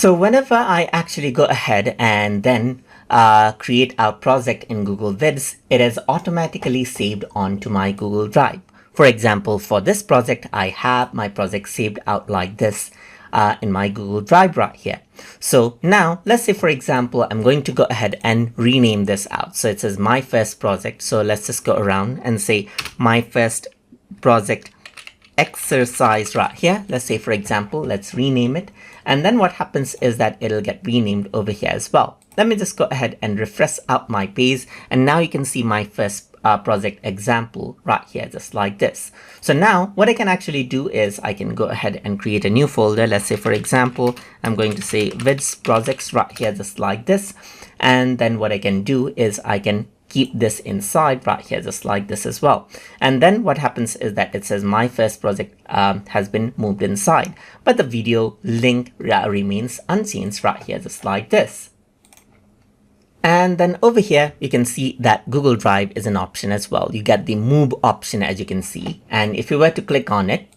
So whenever I actually go ahead and then create our project in Google Vids, it is automatically saved onto my Google Drive. For example, for this project, I have my project saved out like this in my Google Drive right here. So now let's say, for example, I'm going to go ahead and rename this out. So it says my first project. So let's just go around and say my first project exercise right here. Let's say, for example, let's rename it. And then what happens is that it'll get renamed over here as well. Let me just go ahead and refresh out my page. And now you can see my first project example right here, just like this. So now what I can actually do is I can go ahead and create a new folder. Let's say, for example, I'm going to say Vids projects right here, just like this. And then what I can do is I can keep this inside right here, just like this as well. And then what happens is that it says my first project has been moved inside, but the video link remains unchanged right here, just like this. And then over here, you can see that Google Drive is an option as well. You get the move option, as you can see. And if you were to click on it,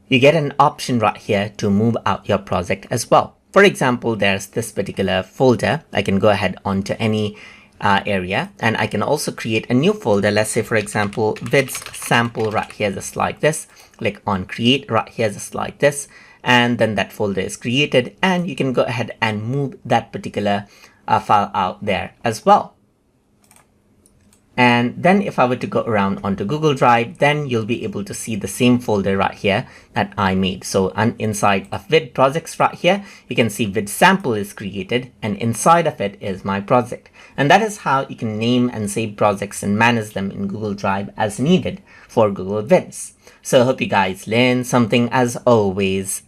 you get an option right here to move out your project as well. For example, there's this particular folder. I can go ahead onto any area, and I can also create a new folder. Let's say, for example, Vids sample right here, just like this. Click on create right here, just like this. And then that folder is created, and you can go ahead and move that particular file out there as well. And then if I were to go around onto Google Drive, then you'll be able to see the same folder right here that I made. So inside of Vid projects right here, you can see Vid sample is created, and inside of it is my project. And that is how you can name and save projects and manage them in Google Drive as needed for Google Vids. So I hope you guys learned something as always.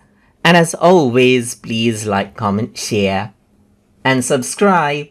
And as always, please like, comment, share, and subscribe.